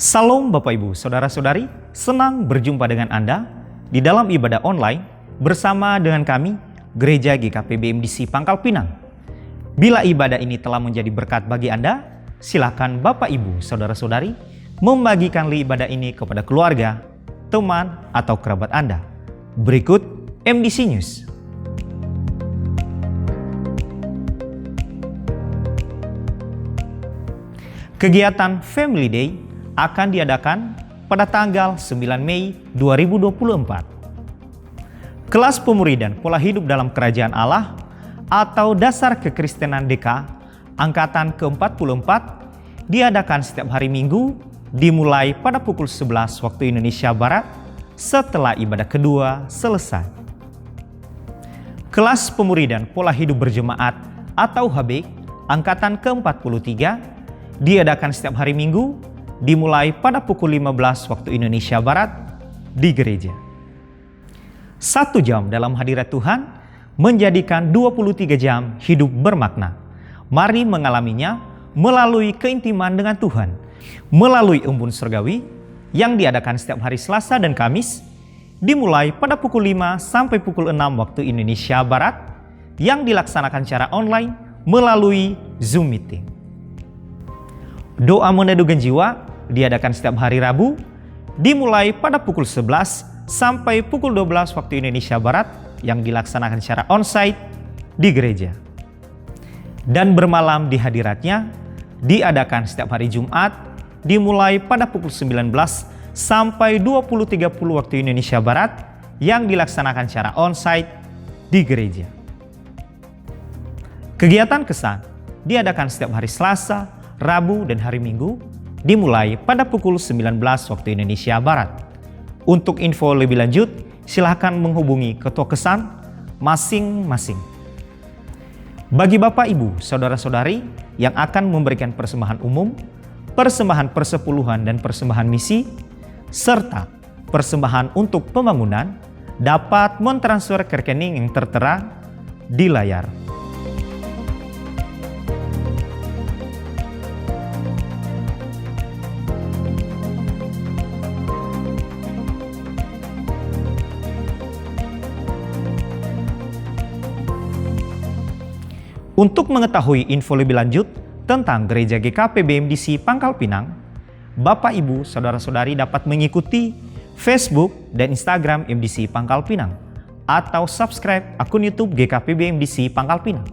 Salam Bapak Ibu, Saudara-saudari, senang berjumpa dengan Anda di dalam ibadah online bersama dengan kami, Gereja GKP BMDC Pangkal Pinang. Bila ibadah ini telah menjadi berkat bagi Anda, silakan Bapak Ibu, Saudara-saudari membagikan ibadah ini kepada keluarga, teman, atau kerabat Anda. Berikut MDC News. Kegiatan Family Day akan diadakan pada tanggal 9 Mei 2024. Kelas Pemuridan Pola Hidup dalam Kerajaan Allah atau Dasar Kekristenan DK Angkatan ke-44 diadakan setiap hari Minggu dimulai pada pukul 11 waktu Indonesia Barat setelah ibadah kedua selesai. Kelas Pemuridan Pola Hidup Berjemaat atau HB Angkatan ke-43 diadakan setiap hari Minggu dimulai pada pukul 15 waktu Indonesia Barat di gereja. 1 jam dalam hadirat Tuhan menjadikan 23 jam hidup bermakna. Mari mengalaminya melalui keintiman dengan Tuhan, melalui embun surgawi yang diadakan setiap hari Selasa dan Kamis, dimulai pada pukul 5 sampai pukul 6 waktu Indonesia Barat, yang dilaksanakan secara online melalui Zoom Meeting. Doa meneduhkan jiwa diadakan setiap hari Rabu, dimulai pada pukul 11 sampai pukul 12 waktu Indonesia Barat, yang dilaksanakan secara onsite di gereja. Dan bermalam di hadiratnya diadakan setiap hari Jumat, dimulai pada pukul 19 sampai 20.30 waktu Indonesia Barat, yang dilaksanakan secara onsite di gereja. Kegiatan kesan diadakan setiap hari Selasa, Rabu, dan hari Minggu, dimulai pada pukul 19 waktu Indonesia Barat. Untuk info lebih lanjut, silakan menghubungi ketua kesan masing-masing. Bagi Bapak Ibu, Saudara-saudari yang akan memberikan persembahan umum, persembahan persepuluhan dan persembahan misi, serta persembahan untuk pembangunan, dapat mentransfer ke rekening yang tertera di layar. Untuk mengetahui info lebih lanjut tentang Gereja GKP BMDC Pangkal Pinang, Bapak Ibu Saudara-saudari dapat mengikuti Facebook dan Instagram MDC Pangkal Pinang atau subscribe akun YouTube GKP BMDC Pangkal Pinang.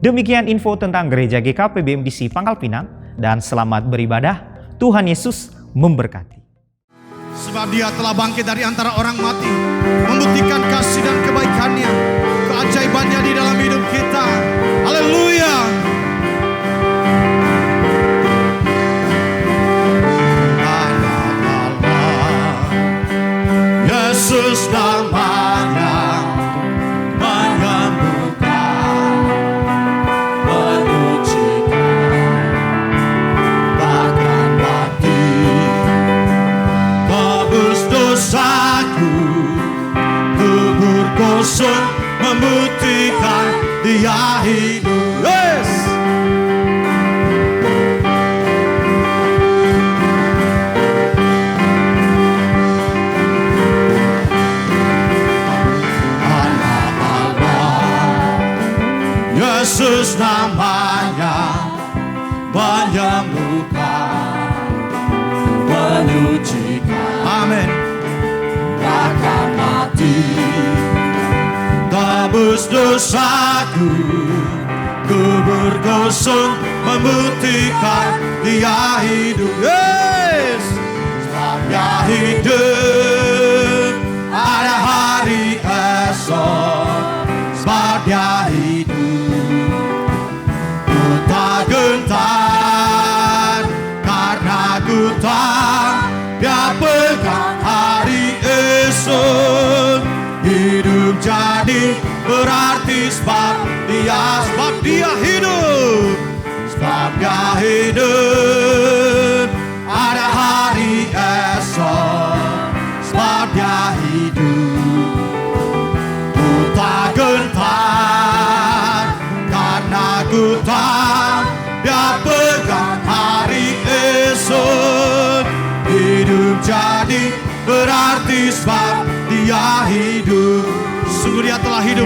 Demikian info tentang Gereja GKP BMDC Pangkal Pinang, dan selamat beribadah. Tuhan Yesus memberkati. Sebab Dia telah bangkit dari antara orang mati, membuktikan kasih dan kebaikannya, keajaibannya di dalam hidup kita. Haleluya. Yesus namanya menyembuhkan, menyucikan, bahkan mati, tebus dosaku, kubur kosong, membuktikan Dia hidup. Yes. Yesus namanya menyembuhkan, menyucikan, amin, bahkan mati, tebus dosaku, kubur kosong, membuktikan Dia hidup. Yes. Sebab Dia hidup, ada hari esok. Sebab Dia hidup, ku tak gentar, karena ku tak Dia pegang hari esok. Hidup jadi berarti sebab Dia hidup. Sebab Dia hidup, ada hari esok. Sebab Dia hidup, ku tak gentar, karena ku tak Dia pegang hari esok.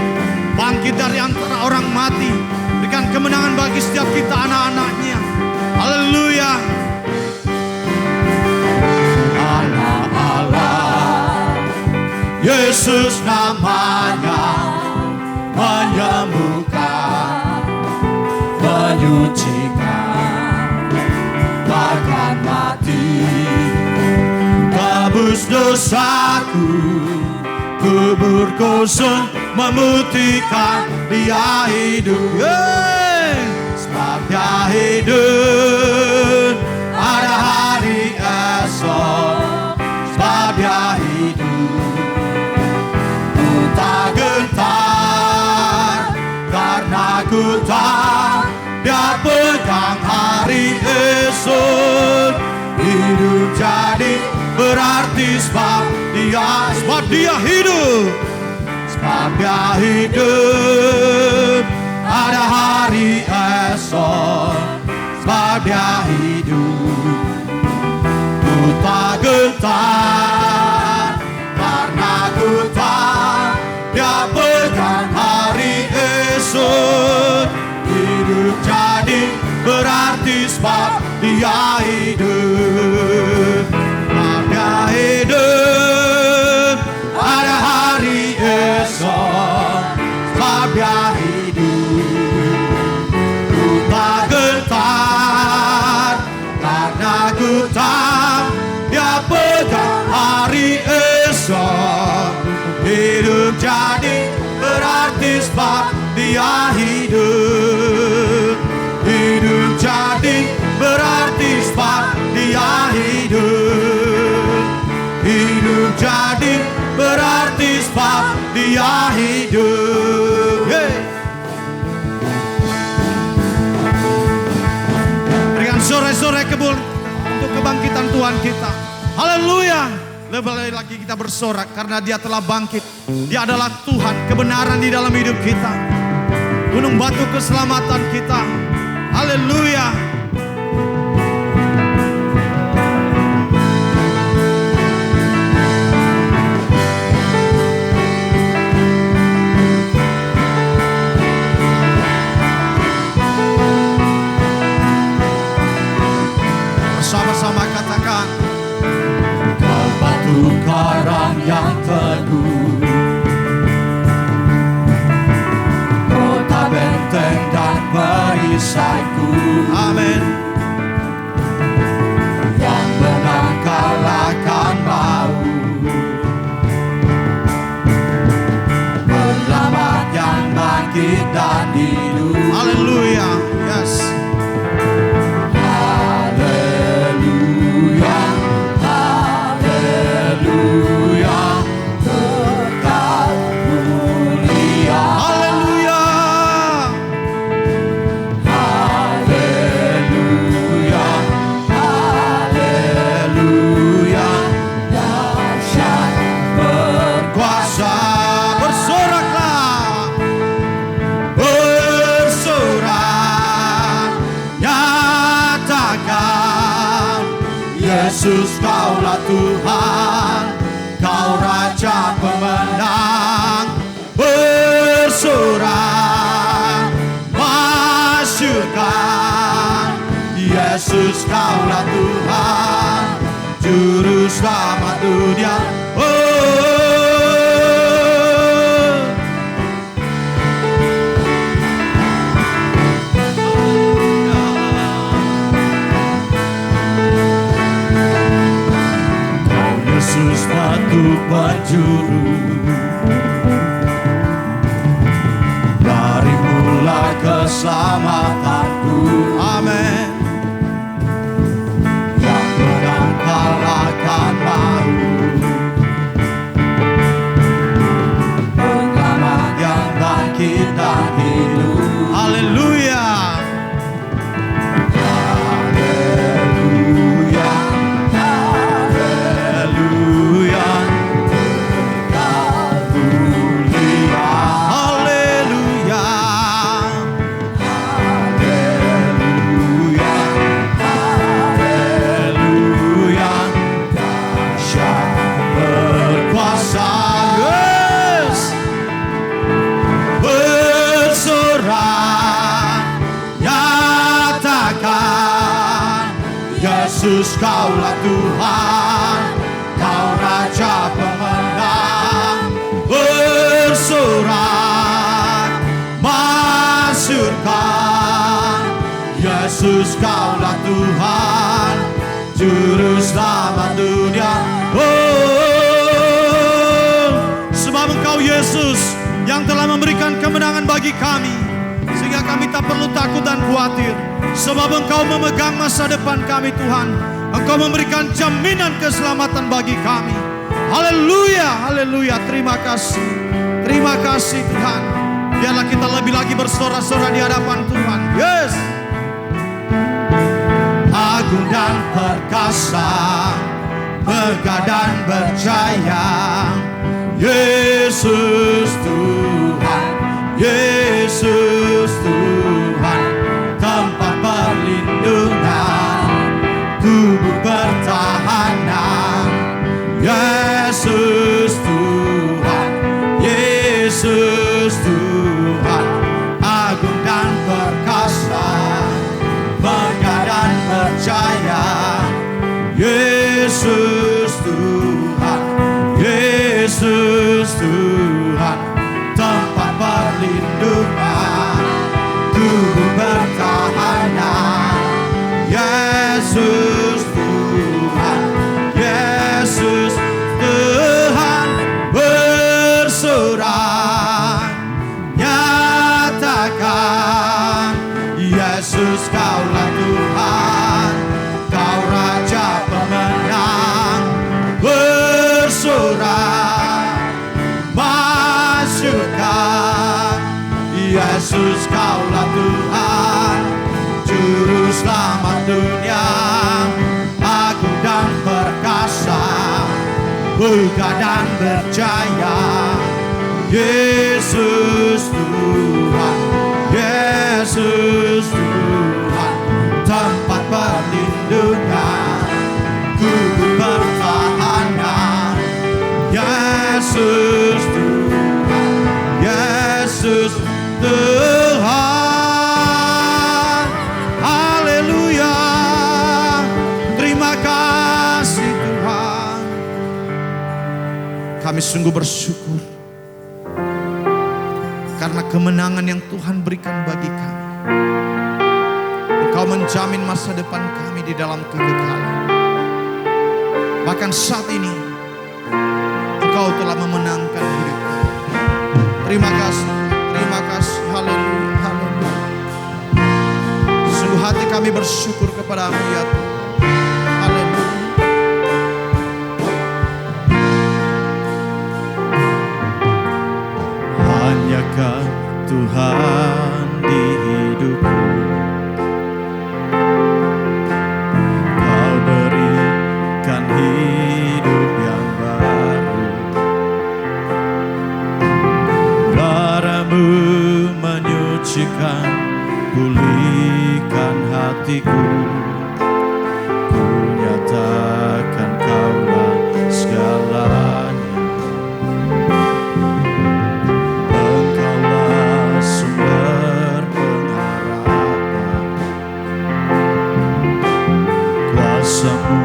hidup, bangkit dari antara orang mati. Berikan kemenangan bagi setiap kita anak-anaknya. Haleluya. Allah, Allah, Yesus namanya, menyembuhkan, menyucikan, bahkan mati, tebus dosaku, kubur kosong memutihkan, dia hidup. Sebab dia hidup, ada hari esok. Sebab dia hidup, ku tak gentar, karena ku tahu dia pegang hari esok. Hidup jadi berarti sebab dia hidup. Sebab dia hidup, ada hari esok. Sebab dia hidup, ku tak gentar, karena ku tahu dia pegang hari esok. Hidup jadi berarti sebab dia hidup. Sebab dia hidup, ada hari esok. Sebab dia hidup, ku tak gentar, karena ku tahu dia pegang hari esok. Hidup jadi berarti sebab dia hidup. Hidup jadi berarti sebab dia hidup. Hidup jadi berarti sebab dia hidup. Berikan sore-sore kebun untuk kebangkitan Tuhan kita. Haleluya. Lebih lagi kita bersorak karena dia telah bangkit. Dia adalah Tuhan, kebenaran di dalam hidup kita. Gunung batu keselamatan kita. Haleluya. Bersama-sama katakan, kau batu karang yang teguh, kota benteng dan perisaiku. Amin. Yang menang kalahkan maut, penyelamat yang bangkit dan hidup. Haleluya. Yes. Haleluya. Haleluya. Kekal mulia. Haleluya. Haleluya. Haleluya. Dahsyat berkuasa. Bersoraklah. Bersorak. Nyatakan Yesus kaulah Tuhan, kau Raja pemenang. Bersorak, masyurkan Yesus kaulah Tuhan, Juru Selamat dunia. Kau Yesus batu penjuru, dari mula keselamatanku. Amin. Yang menang kalahkan maut, penyelamat yang bangkit dan hidup. Haleluya. Haleluya. Haleluya. Kekal mulia. Haleluya. Haleluya. Haleluya. Dahsyat berkuasa. Yes. Yesus Kaulah Tuhan, Kau Raja pemenang, bersorak masyurkan. Yesus Kaulah Tuhan, Juru Selamat dunia. Sebab Engkau Yesus yang telah memberikan kemenangan bagi kami, sehingga kami tak perlu takut dan khawatir. Sebab Engkau memegang masa depan kami Tuhan. Engkau memberikan jaminan keselamatan bagi kami. Haleluya, haleluya. Terima kasih. Terima kasih Tuhan. Biarlah kita lebih lagi bersorak-sorak di hadapan Tuhan. Yes. Agung dan perkasa, megah dan berjaya, Yesus Tuhan, Yesus Tuhan, tempat perlindungan, tubuh pertahanan, Yesus Tuhan, Yesus Tuhan, agung dan perkasa, megah dan percaya, Yesus Tuhan, Yesus Tuhan, tempat perlindungan, tubuh pertahanan, Yesus Tuhan, Yesus Tuhan, bersorak nyatakan, Yesus Kaulah Tuhan, Kau Raja pemenang, bersorak masyurkan. Yesus Kaulah Tuhan, Juru Selamat dunia, agung dan perkasa, megah dan berjaya, Yesus Tuhan, Yesus Tuhan, tempat perlindungan, tubuh pertahanan, Yesus Tuhan, Yesus Tuhan. Haleluya. Terima kasih Tuhan. Kami sungguh bersyukur karena kemenangan yang Tuhan berikan bagi kami. Engkau menjamin masa depan kami di dalam kekekalan. Bahkan saat ini Engkau telah memenangkan hidup kami. Terima kasih, terima kasih. Haleluya, haleluya. Sungguh hati kami bersyukur kepada-Mu ya Tuhan. Haleluya. Hanyakah Tuhan di hidupku, Kau berikan hidup yang baru. Darah-Mu menyucikan, pulihkan hatiku. Ku nyatakan Kaulah segalanya. Engkaulah sumber pengharapan. Kuasa-Mu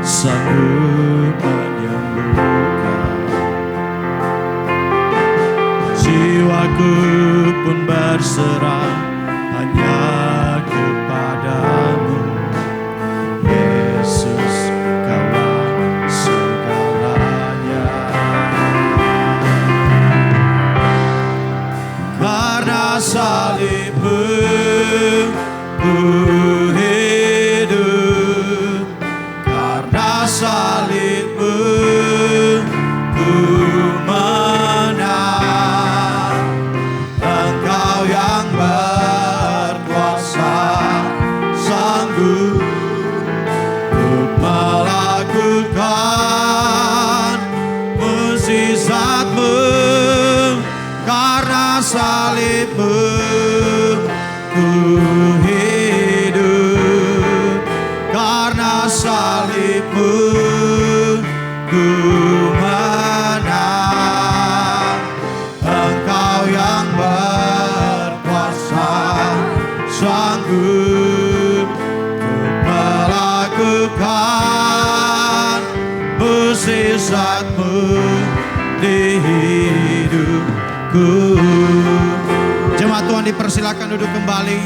sanggup menyembuhkan. Jiwaku pun berserah hanya kepada-Mu. Yesus, Kaulah segalanya. Karena salib-Mu ku hidup, karena salib-Mu ku menang. Engkau yang berkuasa, sanggup untuk melakukan mukjizat-Mu. Karena salib-Mu ku hidup, karena salib-Mu ku menang. Engkau yang berkuasa, sanggup untuk melakukan Tuhan dipersilakan duduk kembali.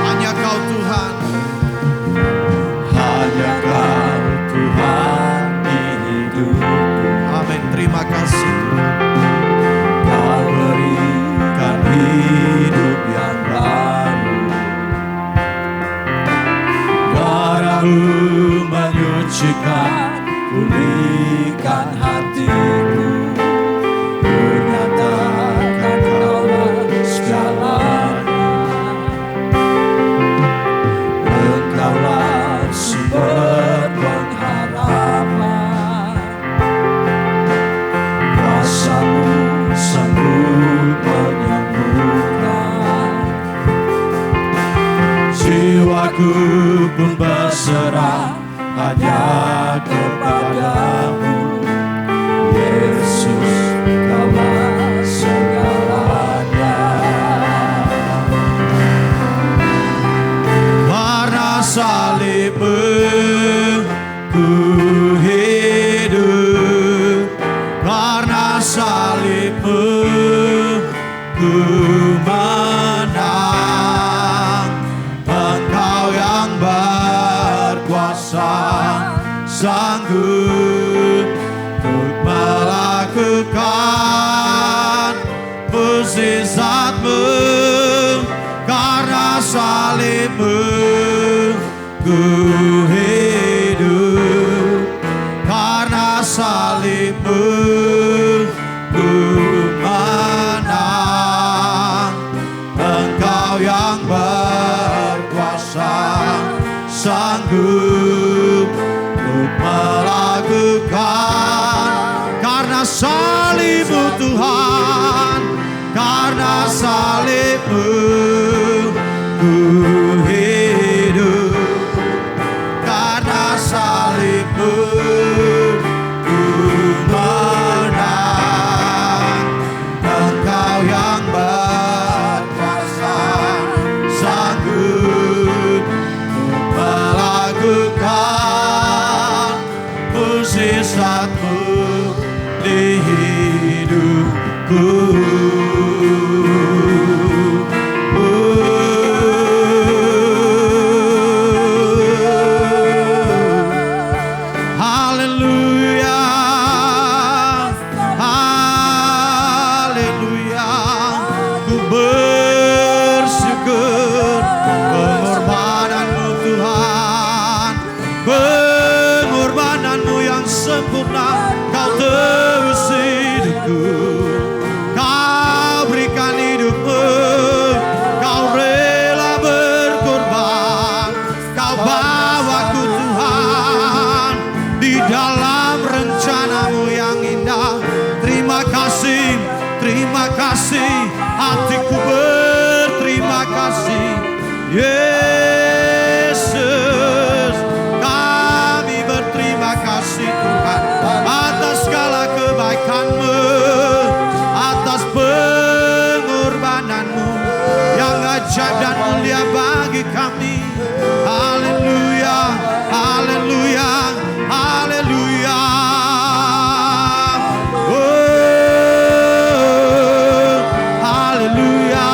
Hanya Kau Tuhan. Hanya Kau Tuhan di hidupku. Amin. Terima kasih. Kau berikan hidup yang baru. Darah-Mu menyucikan, pulihkan hatiku. Menyatakan Kaulah segalanya. Engkaulah sumber pengharapan. Kuasa-Mu sanggup menyembuhkan. Jiwaku pun berserah hanya kepadamu. Yesus, Kaulah segalanya. Karena salib-Mu ku hidup. Karena salib-Mu ku menang. Engkau yang berkuasa, sanggup untuk melakukan mukjizat-Mu. Karena salib-Mu ku hidup. Karena salib-Mu ku menang. Engkau yang berkuasa, sanggup untuk melakukan. Karena salib-Mu Tuhan, karena salib-Mu ku hidup. Karena salib-Mu ku menang. Engkau yang berkuasa, sanggup untuk melakukan mukjizat-Mu di hidupku. Haleluya, haleluya. Ku bersyukur pengorbanan-Mu Tuhan. Pengorbanan-Mu yang sempurna, Kau tebus hidupku. Kau berikan hidupmu, Kau rela berkorban. Kau bawaku Tuhan di dalam rencana-Mu yang indah. Terima kasih, terima kasih. Hatiku berterima kasih. Yesus, kami berterima kasih Tuhan atas segala kebaikan-Mu, atas pengorbanan-Mu yang ajaib dan mulia bagi kami. Haleluya, haleluya, haleluya. Oh, haleluya.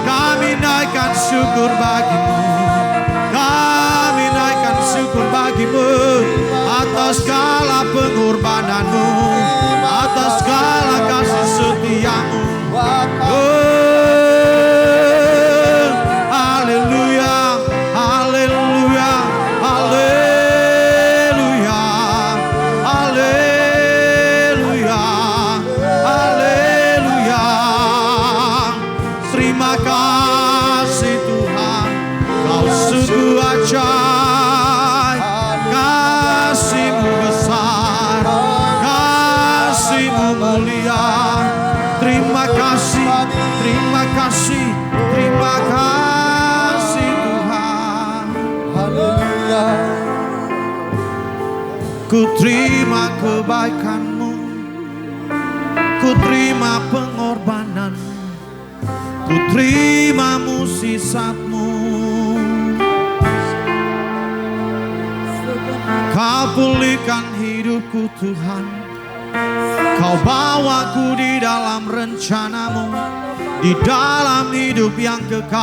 Kami naikkan syukur bagi-Mu. Kami naikkan syukur bagi-Mu atas segala pengorbanan-Mu, atas segala kasih setia-Mu. Oh, haleluya, haleluya, haleluya, haleluya, haleluya. Terima kasih Tuhan, Kau sungguh ajaib. Kasih-Mu besar, kasih-Mu mulia. Terima kasih, terima kasih, terima kasih Tuhan. Haleluya. Ku terima kebaikan-Mu, ku terima pengorbanan-Mu, ku terima mukjizat-Mu. Kau pulihkan hidupku Tuhan. Kau bawaku di dalam rencanamu, di dalam hidup yang kekal.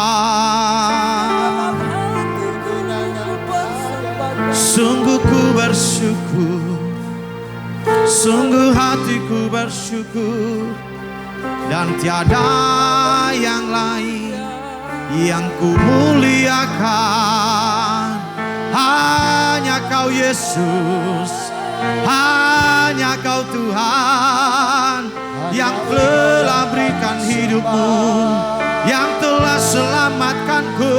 Sungguh ku bersyukur, sungguh hatiku bersyukur, dan tiada yang lain yang ku muliakan. Hanya Kau Yesus, hanya Kau Tuhan, yang telah berikan hidupmu, yang telah selamatkanku.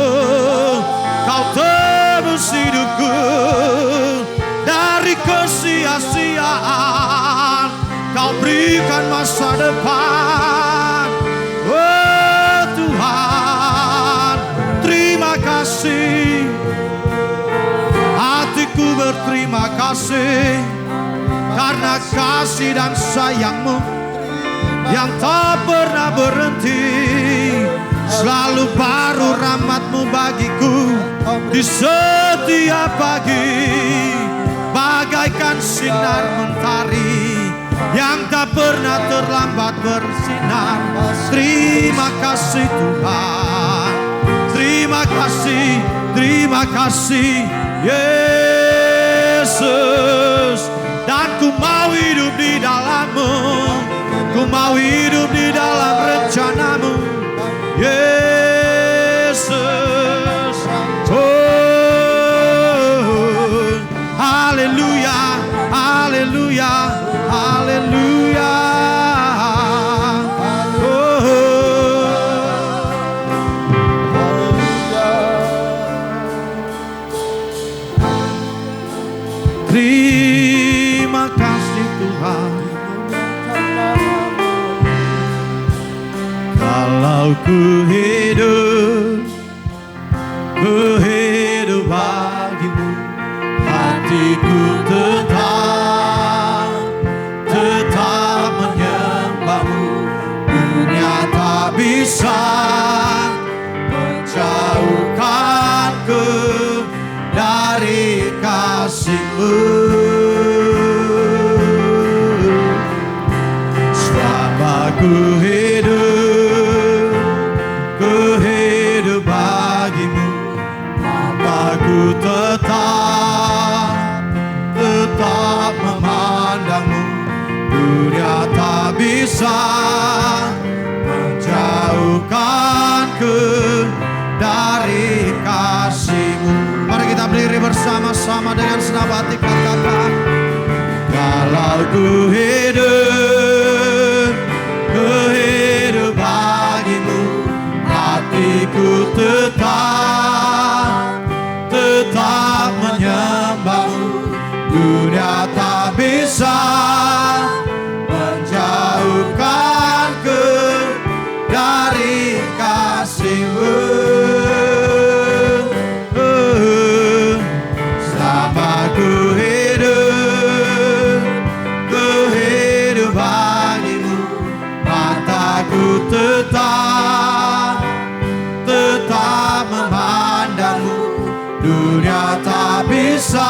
Kau tebus hidupku dari kesia-siaan. Kau berikan masa depan. Oh Tuhan, terima kasih. Hatiku berterima kasih karena kasih dan sayang-Mu yang tak pernah berhenti. Selalu baru rahmat-Mu bagiku di setiap pagi, bagaikan sinar mentari yang tak pernah terlambat bersinar. Terima kasih Tuhan, terima kasih Yesus. Dan ku mau hidup di dalam-Mu, ku mau hidup di dalam rencana-Mu Yesus. Oh, haleluya, haleluya, haleluya. Terima kasih Tuhan. Kalau ku hidup bagimu, hatiku tetap menyembah-Mu. Dunia tak bisa menjauhkanku dari kasih-Mu. Selama ku hidup bagimu, mataku tetap memandang-Mu. Dunia tak bisa menjauhkanku dari kasih-Mu. Mari kita berdiri bersama-sama dengan senang hati katakan, kalau ku hidup bagimu, hatiku tetap menyembah-Mu. Dunia tak bisa menjauhkanku dari kasih-Mu. Selama ku hidup bagimu, mataku tetap memandang-Mu. Dunia tak bisa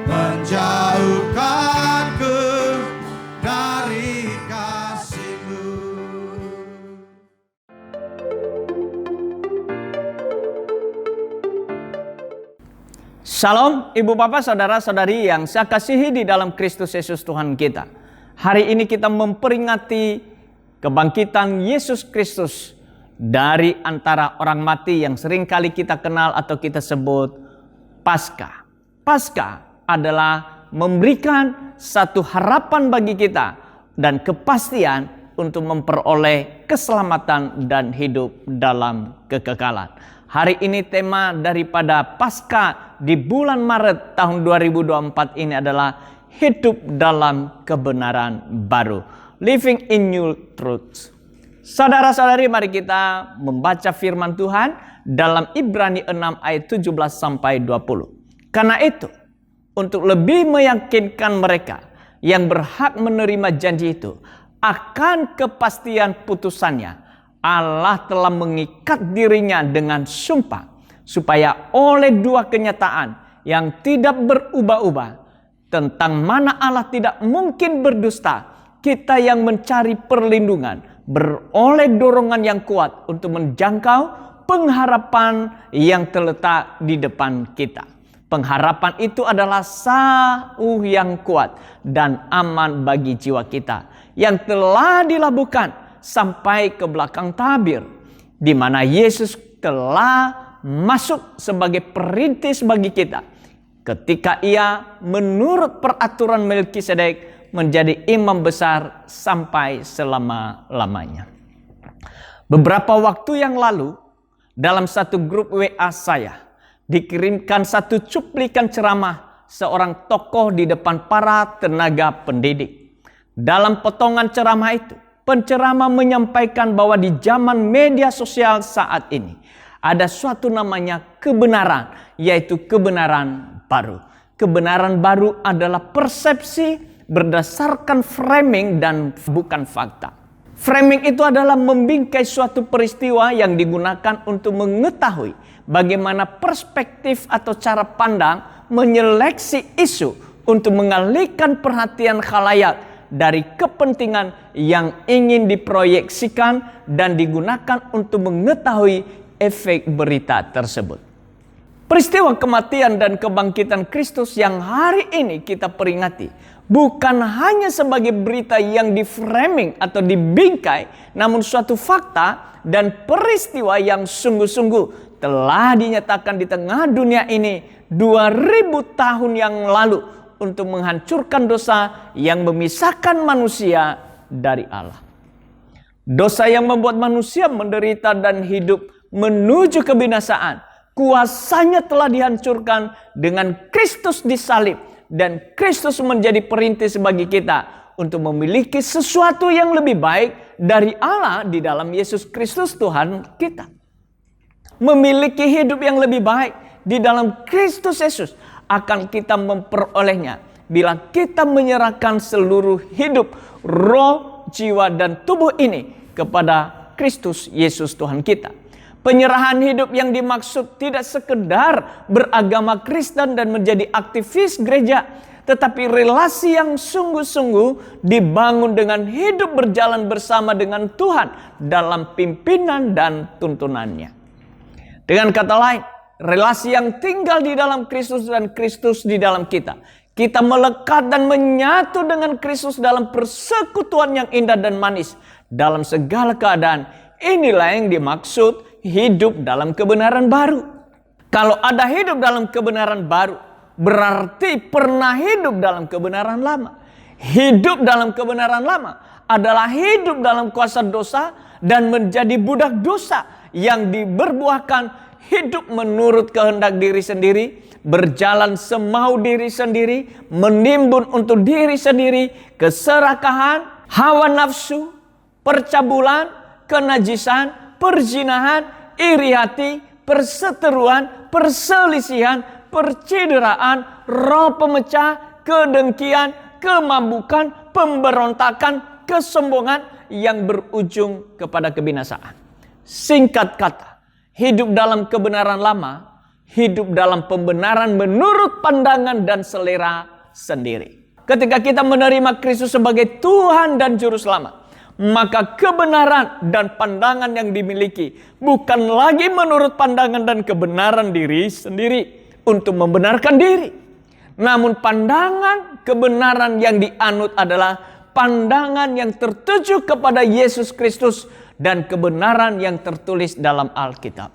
menjauhkanku dari kasih-Mu. Shalom, Ibu Bapak, Saudara-saudari yang saya kasihi di dalam Kristus Yesus Tuhan kita. Hari ini kita memperingati kebangkitan Yesus Kristus dari antara orang mati yang seringkali kita kenal atau kita sebut Paskah. Paskah adalah memberikan satu harapan bagi kita dan kepastian untuk memperoleh keselamatan dan hidup dalam kekekalan. Hari ini tema daripada Paskah di bulan Maret tahun 2024 ini adalah hidup dalam kebenaran baru. Living in new truth. Saudara-saudari, mari kita membaca firman Tuhan dalam Ibrani 6 ayat 17 sampai 20. Karena itu, untuk lebih meyakinkan mereka yang berhak menerima janji itu akan kepastian putusannya, Allah telah mengikat dirinya dengan sumpah, supaya oleh dua kenyataan yang tidak berubah-ubah, tentang mana Allah tidak mungkin berdusta, kita yang mencari perlindungan beroleh dorongan yang kuat untuk menjangkau pengharapan yang terletak di depan kita. Pengharapan itu adalah sauh yang kuat dan aman bagi jiwa kita, yang telah dilabuhkan sampai ke belakang tabir, di mana Yesus telah masuk sebagai perintis bagi kita ketika ia menurut peraturan Melkisedek menjadi imam besar sampai selama-lamanya. Beberapa waktu yang lalu, dalam satu grup WA saya dikirimkan satu cuplikan ceramah seorang tokoh di depan para tenaga pendidik. Dalam potongan ceramah itu, penceramah menyampaikan bahwa di zaman media sosial saat ini ada suatu namanya kebenaran, yaitu kebenaran baru. Kebenaran baru adalah persepsi berdasarkan framing dan bukan fakta. Framing itu adalah membingkai suatu peristiwa yang digunakan untuk mengetahui bagaimana perspektif atau cara pandang menyeleksi isu untuk mengalihkan perhatian khalayak dari kepentingan yang ingin diproyeksikan dan digunakan untuk mengetahui efek berita tersebut. Peristiwa kematian dan kebangkitan Kristus yang hari ini kita peringati bukan hanya sebagai berita yang diframing atau dibingkai, namun suatu fakta dan peristiwa yang sungguh-sungguh telah dinyatakan di tengah dunia ini 2000 tahun yang lalu untuk menghancurkan dosa yang memisahkan manusia dari Allah. Dosa yang membuat manusia menderita dan hidup menuju kebinasaan, kuasanya telah dihancurkan dengan Kristus disalib, dan Kristus menjadi perintis bagi kita untuk memiliki sesuatu yang lebih baik dari Allah di dalam Yesus Kristus Tuhan kita. Memiliki hidup yang lebih baik di dalam Kristus Yesus akan kita memperolehnya bila kita menyerahkan seluruh hidup, roh, jiwa, dan tubuh ini kepada Kristus Yesus Tuhan kita. Penyerahan hidup yang dimaksud tidak sekedar beragama Kristen dan menjadi aktivis gereja, tetapi relasi yang sungguh-sungguh dibangun dengan hidup berjalan bersama dengan Tuhan dalam pimpinan dan tuntunannya. Dengan kata lain, relasi yang tinggal di dalam Kristus dan Kristus di dalam kita. Kita melekat dan menyatu dengan Kristus dalam persekutuan yang indah dan manis dalam segala keadaan. Inilah yang dimaksud hidup dalam kebenaran baru. Kalau ada hidup dalam kebenaran baru, berarti pernah hidup dalam kebenaran lama. Hidup dalam kebenaran lama adalah hidup dalam kuasa dosa dan menjadi budak dosa yang diberbuahkan hidup menurut kehendak diri sendiri, berjalan semau diri sendiri, menimbun untuk diri sendiri, keserakahan, hawa nafsu, percabulan, kenajisan, perzinahan, iri hati, perseteruan, perselisihan, percideraan, roh pemecah, kedengkian, kemabukan, pemberontakan, kesombongan yang berujung kepada kebinasaan. Singkat kata, hidup dalam kebenaran lama, hidup dalam pembenaran menurut pandangan dan selera sendiri. Ketika kita menerima Kristus sebagai Tuhan dan Juru Selamat, maka kebenaran dan pandangan yang dimiliki bukan lagi menurut pandangan dan kebenaran diri sendiri untuk membenarkan diri. Namun pandangan kebenaran yang dianut adalah pandangan yang tertuju kepada Yesus Kristus dan kebenaran yang tertulis dalam Alkitab.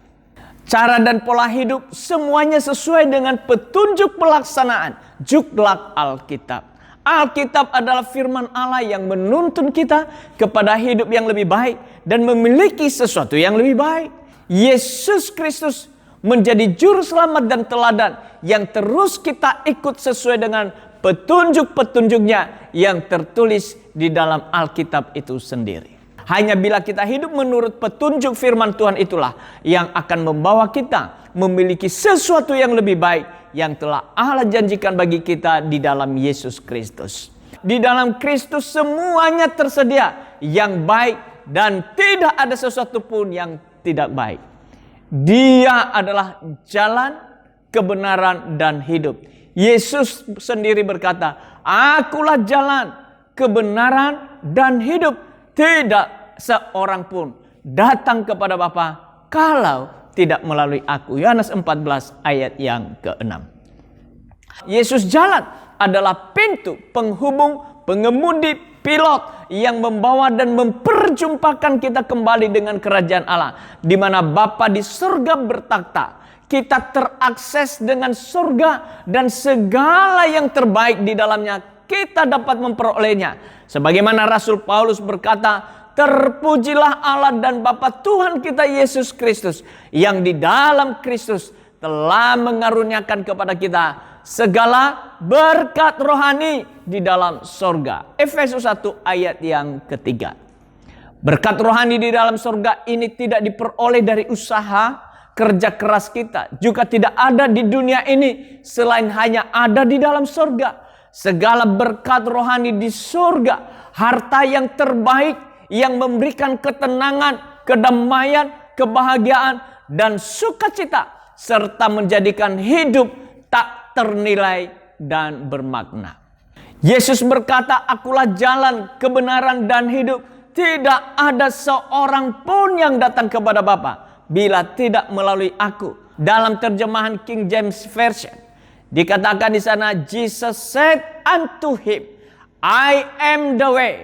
Cara dan pola hidup semuanya sesuai dengan petunjuk pelaksanaan juklak Alkitab. Alkitab adalah firman Allah yang menuntun kita kepada hidup yang lebih baik dan memiliki sesuatu yang lebih baik. Yesus Kristus menjadi juru selamat dan teladan yang terus kita ikut sesuai dengan petunjuk-petunjuknya yang tertulis di dalam Alkitab itu sendiri. Hanya bila kita hidup menurut petunjuk firman Tuhan itulah yang akan membawa kita memiliki sesuatu yang lebih baik yang telah Allah janjikan bagi kita di dalam Yesus Kristus. Di dalam Kristus semuanya tersedia yang baik dan tidak ada sesuatu pun yang tidak baik. Dia adalah jalan, kebenaran, dan hidup. Yesus sendiri berkata, "Akulah jalan, kebenaran, dan hidup. Tidak seorang pun datang kepada Bapa kalau tidak melalui aku." Yohanes 14 ayat yang ke-6. Yesus jalan adalah pintu, penghubung, pengemudi, pilot yang membawa dan memperjumpakan kita kembali dengan kerajaan Allah, di mana Bapa di surga bertakhta. Kita terakses dengan surga dan segala yang terbaik di dalamnya kita dapat memperolehnya. Sebagaimana Rasul Paulus berkata, "Terpujilah Allah dan Bapa Tuhan kita Yesus Kristus, yang di dalam Kristus telah mengaruniakan kepada kita segala berkat rohani di dalam sorga." Efesus 1 ayat yang ketiga. Berkat rohani di dalam sorga ini tidak diperoleh dari usaha kerja keras kita, juga tidak ada di dunia ini selain hanya ada di dalam sorga. Segala berkat rohani di sorga, harta yang terbaik yang memberikan ketenangan, kedamaian, kebahagiaan, dan sukacita, serta menjadikan hidup tak ternilai dan bermakna. Yesus berkata, "Akulah jalan, kebenaran, dan hidup. Tidak ada seorang pun yang datang kepada Bapa bila tidak melalui aku." Dalam terjemahan King James Version dikatakan di sana, Jesus said unto him, "I am the way,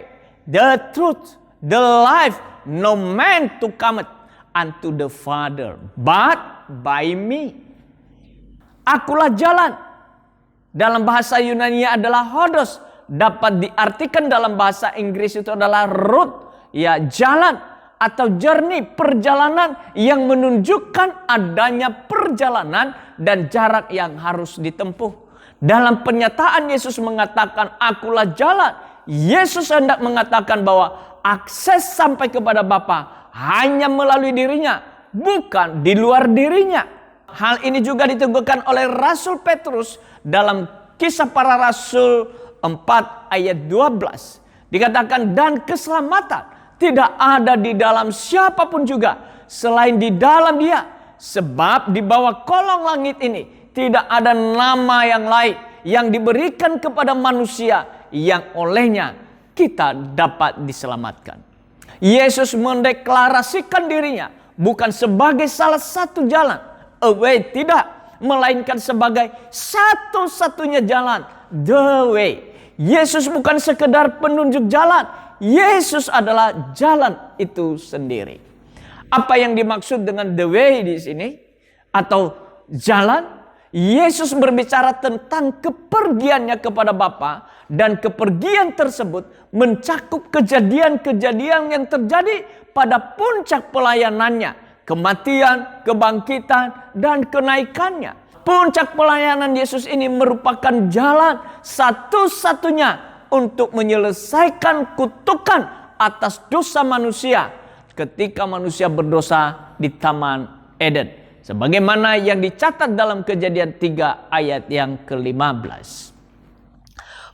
the truth, the life. No man to cometh unto the Father but by me." Akulah jalan. Dalam bahasa Yunani adalah hodos. Dapat diartikan dalam bahasa Inggris itu adalah route, ya jalan atau journey, perjalanan yang menunjukkan adanya perjalanan dan jarak yang harus ditempuh. Dalam penyataan Yesus mengatakan, "Akulah jalan." Yesus hendak mengatakan bahwa akses sampai kepada Bapa hanya melalui dirinya, bukan di luar dirinya. Hal ini juga diteguhkan oleh Rasul Petrus dalam Kisah Para Rasul 4 ayat 12. Dikatakan, "Dan keselamatan tidak ada di dalam siapapun juga selain di dalam Dia. Sebab di bawah kolong langit ini tidak ada nama yang lain yang diberikan kepada manusia yang olehnya kita dapat diselamatkan." Yesus mendeklarasikan dirinya bukan sebagai salah satu jalan, a way, tidak, melainkan sebagai satu-satunya jalan, the way. Yesus bukan sekedar penunjuk jalan, Yesus adalah jalan itu sendiri. Apa yang dimaksud dengan the way di sini atau jalan? Yesus berbicara tentang kepergiannya kepada Bapa, dan kepergian tersebut mencakup kejadian-kejadian yang terjadi pada puncak pelayanannya, kematian, kebangkitan, dan kenaikannya. Puncak pelayanan Yesus ini merupakan jalan satu-satunya untuk menyelesaikan kutukan atas dosa manusia ketika manusia berdosa di Taman Eden. Sebagaimana yang dicatat dalam Kejadian 3 ayat yang ke-15.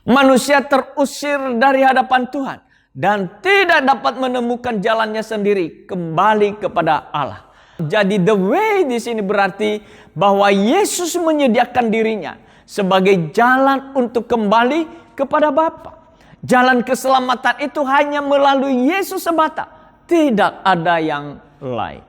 Manusia terusir dari hadapan Tuhan dan tidak dapat menemukan jalannya sendiri kembali kepada Allah. Jadi the way di sini berarti bahwa Yesus menyediakan dirinya sebagai jalan untuk kembali kepada Bapa. Jalan keselamatan itu hanya melalui Yesus semata, tidak ada yang lain.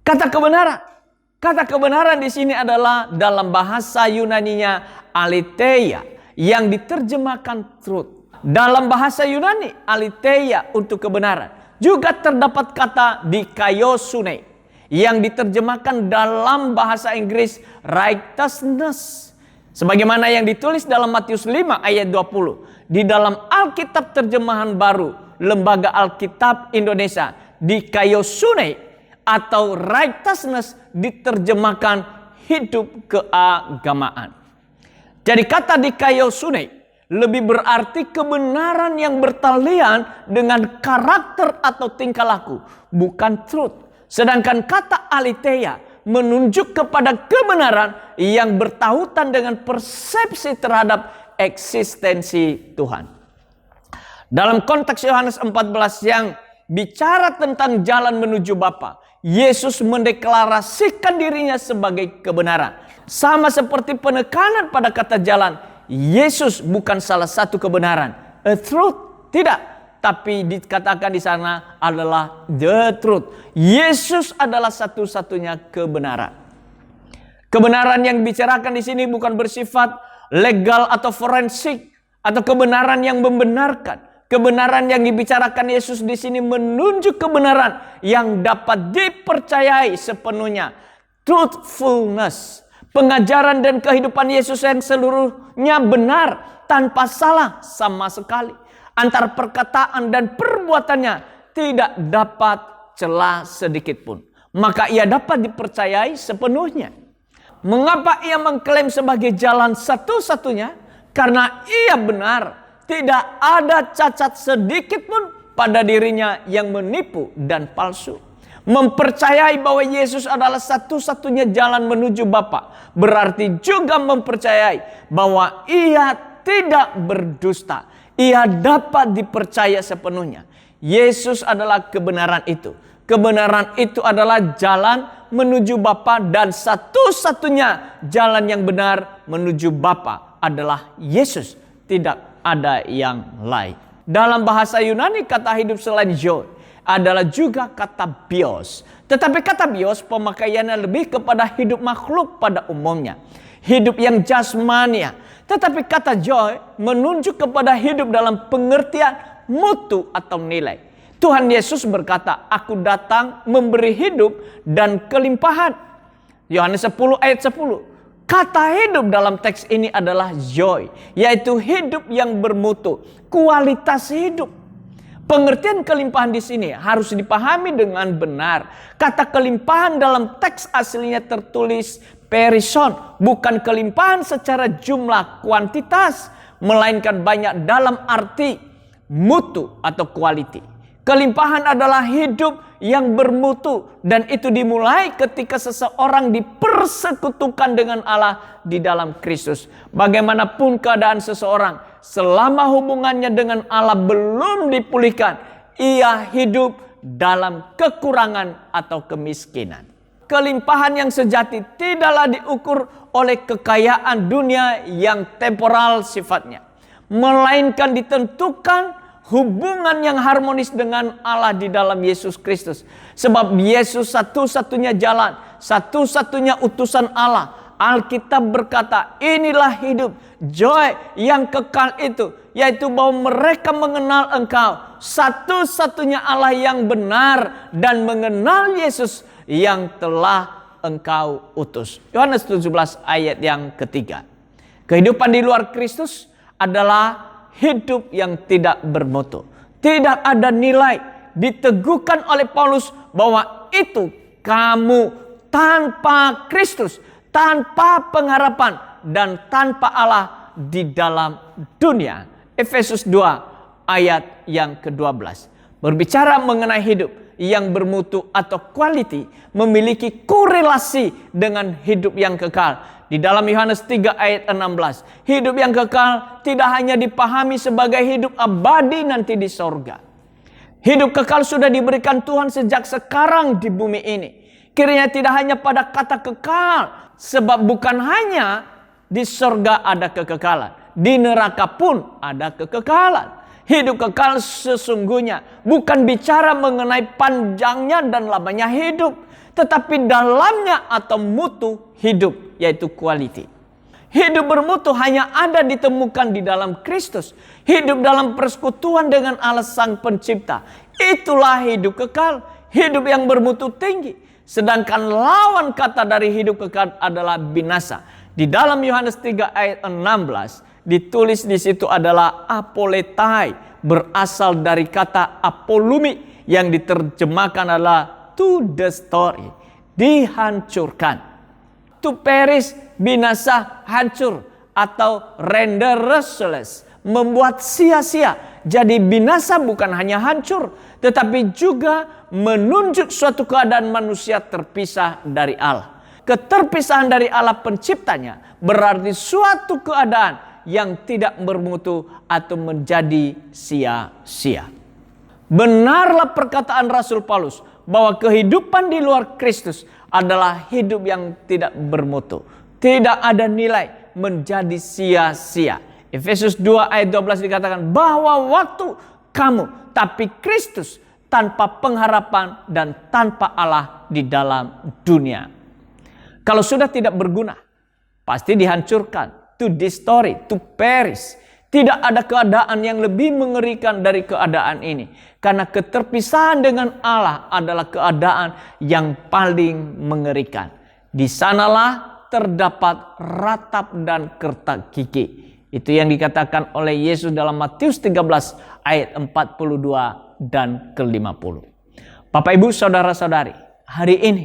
Kata kebenaran di sini adalah dalam bahasa Yunaninya aletheia yang diterjemahkan truth. Dalam bahasa Yunani aletheia untuk kebenaran juga terdapat kata dikaiosune yang diterjemahkan dalam bahasa Inggris righteousness. Sebagaimana yang ditulis dalam Matius 5 ayat 20. Di dalam Alkitab terjemahan baru Lembaga Alkitab Indonesia, dikaiosune atau righteousness diterjemahkan hidup keagamaan. Jadi kata dikaiosune lebih berarti kebenaran yang bertalian dengan karakter atau tingkah laku, bukan truth. Sedangkan kata aletheia menunjuk kepada kebenaran yang bertautan dengan persepsi terhadap eksistensi Tuhan. Dalam konteks Yohanes 14 yang bicara tentang jalan menuju Bapa, Yesus mendeklarasikan dirinya sebagai kebenaran. Sama seperti penekanan pada kata jalan, Yesus bukan salah satu kebenaran, a truth, tidak, tapi dikatakan di sana adalah the truth. Yesus adalah satu-satunya kebenaran. Kebenaran yang dibicarakan di sini bukan bersifat legal atau forensik atau kebenaran yang membenarkan. Kebenaran yang dibicarakan Yesus di sini menunjuk kebenaran yang dapat dipercayai sepenuhnya. Truthfulness, pengajaran dan kehidupan Yesus yang seluruhnya benar tanpa salah sama sekali. Antara perkataan dan perbuatannya tidak dapat celah sedikit pun. Maka ia dapat dipercayai sepenuhnya. Mengapa ia mengklaim sebagai jalan satu-satunya? Karena ia benar. Tidak ada cacat sedikit pun pada dirinya yang menipu dan palsu. Mempercayai bahwa Yesus adalah satu-satunya jalan menuju Bapa berarti juga mempercayai bahwa ia tidak berdusta. Ia dapat dipercaya sepenuhnya. Yesus adalah kebenaran itu. Kebenaran itu adalah jalan menuju Bapa dan satu-satunya jalan yang benar menuju Bapa adalah Yesus. Tidak ada yang lain. Dalam bahasa Yunani kata hidup selain joy adalah juga kata bios. Tetapi kata bios pemakaiannya lebih kepada hidup makhluk pada umumnya. Hidup yang jasmania. Tetapi kata joy menunjuk kepada hidup dalam pengertian mutu atau nilai. Tuhan Yesus berkata, aku datang memberi hidup dan kelimpahan. Yohanes 10 ayat 10. Kata hidup dalam teks ini adalah joy, yaitu hidup yang bermutu, kualitas hidup. Pengertian kelimpahan di sini harus dipahami dengan benar. Kata kelimpahan dalam teks aslinya tertulis perison, bukan kelimpahan secara jumlah kuantitas, melainkan banyak dalam arti mutu atau quality. Kelimpahan adalah hidup yang bermutu dan itu dimulai ketika seseorang dipersekutukan dengan Allah di dalam Kristus. Bagaimanapun keadaan seseorang, selama hubungannya dengan Allah belum dipulihkan, ia hidup dalam kekurangan atau kemiskinan. Kelimpahan yang sejati tidaklah diukur oleh kekayaan dunia yang temporal sifatnya, melainkan ditentukan hubungan yang harmonis dengan Allah di dalam Yesus Kristus. Sebab Yesus satu-satunya jalan, satu-satunya utusan Allah. Alkitab berkata, inilah hidup, joy yang kekal itu, yaitu bahwa mereka mengenal Engkau, satu-satunya Allah yang benar, dan mengenal Yesus yang telah Engkau utus. Yohanes 17 ayat yang ketiga. Kehidupan di luar Kristus adalah hidup yang tidak bermutu. Tidak ada nilai. Diteguhkan oleh Paulus bahwa itu kamu tanpa Kristus, tanpa pengharapan, dan tanpa Allah di dalam dunia. Efesus 2 ayat yang ke-12. Berbicara mengenai hidup yang bermutu atau quality memiliki korelasi dengan hidup yang kekal. Di dalam Yohanes 3 ayat 16, hidup yang kekal tidak hanya dipahami sebagai hidup abadi nanti di sorga. Hidup kekal sudah diberikan Tuhan sejak sekarang di bumi ini. Kiranya tidak hanya pada kata kekal, sebab bukan hanya di sorga ada kekekalan, di neraka pun ada kekekalan. Hidup kekal sesungguhnya bukan bicara mengenai panjangnya dan lamanya hidup, tetapi dalamnya atau mutu hidup, yaitu quality. Hidup bermutu hanya ada ditemukan di dalam Kristus. Hidup dalam persekutuan dengan Allah Sang Pencipta. Itulah hidup kekal, hidup yang bermutu tinggi. Sedangkan lawan kata dari hidup kekal adalah binasa. Di dalam Yohanes 3 ayat 16 ditulis di situ adalah apoletai, berasal dari kata apolumi yang diterjemahkan adalah to destroy, dihancurkan. To perish, binasa, hancur, atau render useless, membuat sia-sia. Jadi binasa bukan hanya hancur, tetapi juga menunjuk suatu keadaan manusia terpisah dari Allah. Keterpisahan dari Allah penciptanya berarti suatu keadaan yang tidak bermutu atau menjadi sia-sia. Benarlah perkataan Rasul Paulus bahwa kehidupan di luar Kristus adalah hidup yang tidak bermutu. Tidak ada nilai menjadi sia-sia. Efesus 2 ayat 12 dikatakan bahwa waktu kamu, tapi Kristus, tanpa pengharapan dan tanpa Allah di dalam dunia. Kalau sudah tidak berguna, pasti dihancurkan. To destroy, to perish. Tidak ada keadaan yang lebih mengerikan dari keadaan ini. Karena keterpisahan dengan Allah adalah keadaan yang paling mengerikan. Di sanalah terdapat ratap dan kertak gigi. Itu yang dikatakan oleh Yesus dalam Matius 13 ayat 42 dan ke-50. Bapak Ibu saudara-saudari, hari ini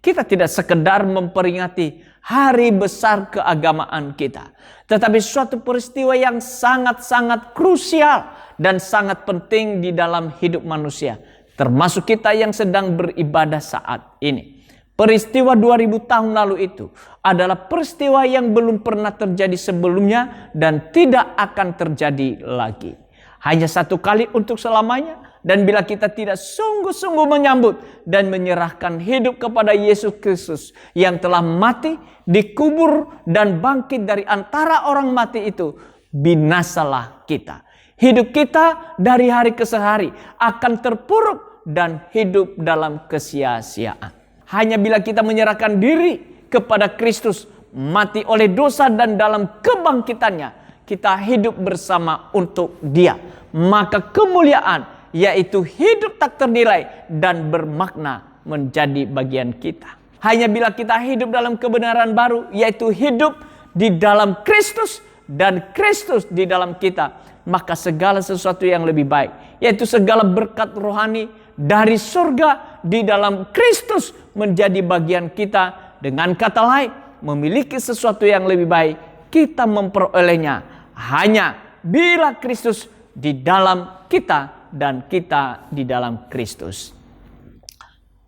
kita tidak sekedar memperingati hari besar keagamaan kita, tetapi suatu peristiwa yang sangat-sangat krusial dan sangat penting di dalam hidup manusia, termasuk kita yang sedang beribadah saat ini. Peristiwa 2000 tahun lalu itu adalah peristiwa yang belum pernah terjadi sebelumnya dan tidak akan terjadi lagi. Hanya satu kali untuk selamanya, dan bila kita tidak sungguh-sungguh menyambut dan menyerahkan hidup kepada Yesus Kristus yang telah mati, dikubur dan bangkit dari antara orang mati itu, binasalah kita. Hidup kita dari hari ke hari akan terpuruk dan hidup dalam kesia-siaan. Hanya bila kita menyerahkan diri kepada Kristus, mati oleh dosa dan dalam kebangkitannya, kita hidup bersama untuk Dia. Maka kemuliaan, yaitu hidup tak ternilai dan bermakna, menjadi bagian kita. Hanya bila kita hidup dalam kebenaran baru, yaitu hidup di dalam Kristus dan Kristus di dalam kita, maka segala sesuatu yang lebih baik, yaitu segala berkat rohani dari surga di dalam Kristus menjadi bagian kita. Dengan kata lain, memiliki sesuatu yang lebih baik, kita memperolehnya hanya bila Kristus di dalam kita dan kita di dalam Kristus.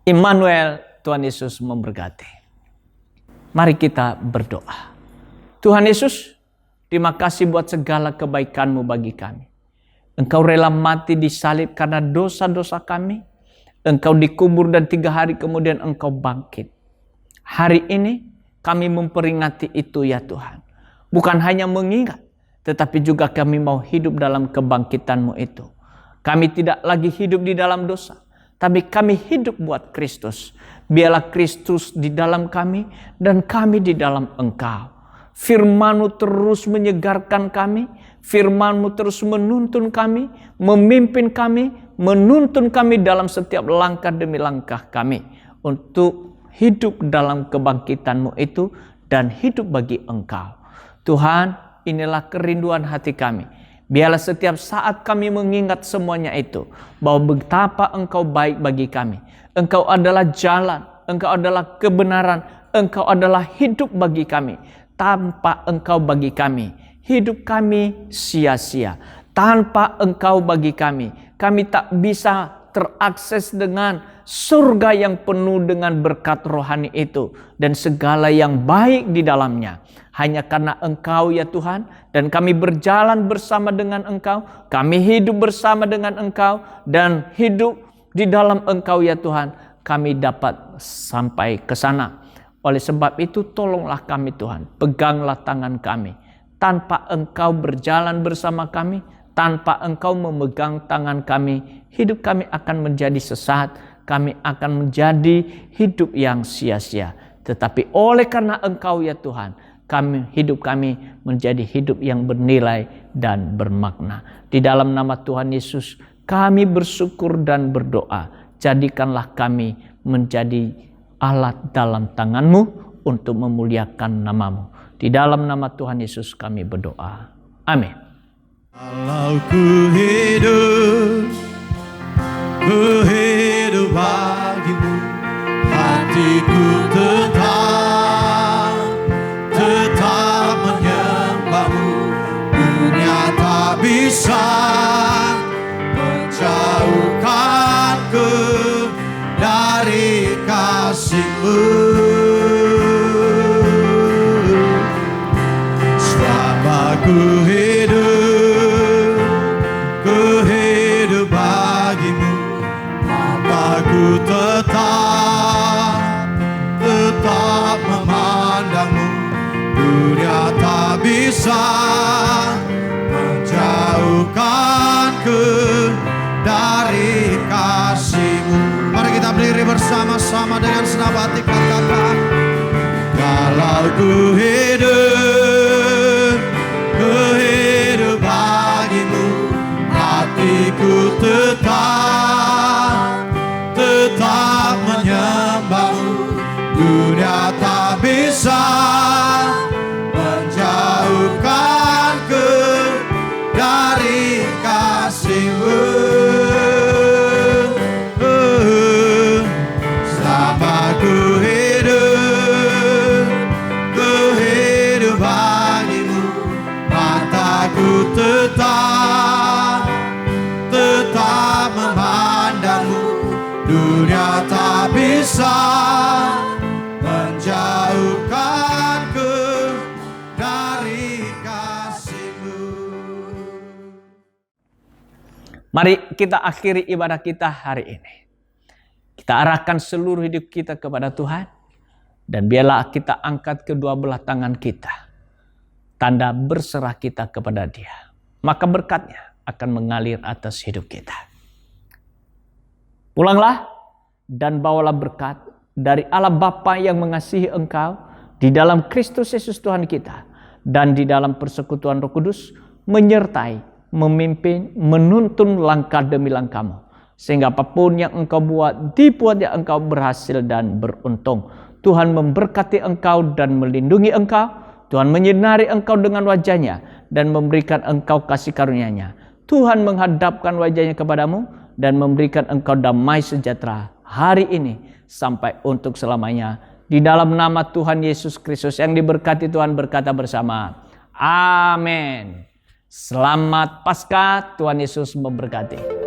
Immanuel, Tuhan Yesus memberkati. Mari kita berdoa. Tuhan Yesus, terima kasih buat segala kebaikan-Mu bagi kami. Engkau rela mati di salib karena dosa-dosa kami. Engkau dikubur dan 3 hari kemudian Engkau bangkit. Hari ini kami memperingati itu ya Tuhan. Bukan hanya mengingat, tetapi juga kami mau hidup dalam kebangkitan-Mu itu. Kami tidak lagi hidup di dalam dosa, tapi kami hidup buat Kristus. Biarlah Kristus di dalam kami dan kami di dalam Engkau. Firman-Mu terus menyegarkan kami. Firman-Mu terus menuntun kami, memimpin kami, menuntun kami dalam setiap langkah demi langkah kami. Untuk hidup dalam kebangkitan-Mu itu dan hidup bagi Engkau. Tuhan, inilah kerinduan hati kami. Biarlah setiap saat kami mengingat semuanya itu, bahwa betapa Engkau baik bagi kami. Engkau adalah jalan, Engkau adalah kebenaran, Engkau adalah hidup bagi kami. Tanpa Engkau bagi kami, hidup kami sia-sia. Tanpa Engkau bagi kami tak bisa terakses dengan surga yang penuh dengan berkat rohani itu dan segala yang baik di dalamnya. Hanya karena Engkau ya Tuhan, dan kami berjalan bersama dengan Engkau, kami hidup bersama dengan Engkau, dan hidup di dalam Engkau ya Tuhan, kami dapat sampai ke sana. Oleh sebab itu tolonglah kami Tuhan, peganglah tangan kami. Tanpa Engkau berjalan bersama kami, tanpa Engkau memegang tangan kami, hidup kami akan menjadi sesat, kami akan menjadi hidup yang sia-sia. Tetapi oleh karena Engkau ya Tuhan, hidup kami menjadi hidup yang bernilai dan bermakna. Di dalam nama Tuhan Yesus, kami bersyukur dan berdoa. Jadikanlah kami menjadi alat dalam tangan-Mu untuk memuliakan nama-Mu. Di dalam nama Tuhan Yesus kami berdoa. Amin. Kalau ku hidup bagimu, hatiku tetap menyembah-Mu. Dunia tak bisa menjauhkanku dari kasih-Mu. Selama ku hidup bagimu, mataku tetap memandang-Mu. bersama dengan senang hati katakan, kalau ku hidup bagimu, hatiku tetap menyembahmu. Dunia tak bisa menjauhkanku dari kasih-Mu. Selama ku hidup bagimu, mataku tetap memandangmu. Dunia tak bisa menjauhkanku dari kasih-Mu. Mari kita akhiri ibadah kita hari ini. Kita arahkan seluruh hidup kita kepada Tuhan. Dan biarlah kita angkat kedua belah tangan kita. Tanda berserah kita kepada Dia. Maka berkatnya akan mengalir atas hidup kita. Pulanglah dan bawalah berkat dari Allah Bapa yang mengasihi engkau di dalam Kristus Yesus Tuhan kita. Dan di dalam persekutuan Roh Kudus menyertai, memimpin, menuntun langkah demi langkahmu. Sehingga apapun yang engkau buat, dibuatnya engkau berhasil dan beruntung. Tuhan memberkati engkau dan melindungi engkau. Tuhan menyinari engkau dengan wajah-Nya dan memberikan engkau kasih karunia-Nya. Tuhan menghadapkan wajah-Nya kepadamu dan memberikan engkau damai sejahtera hari ini sampai untuk selamanya. Di dalam nama Tuhan Yesus Kristus yang diberkati Tuhan berkata bersama, amin. Selamat Paskah, Tuhan Yesus memberkati.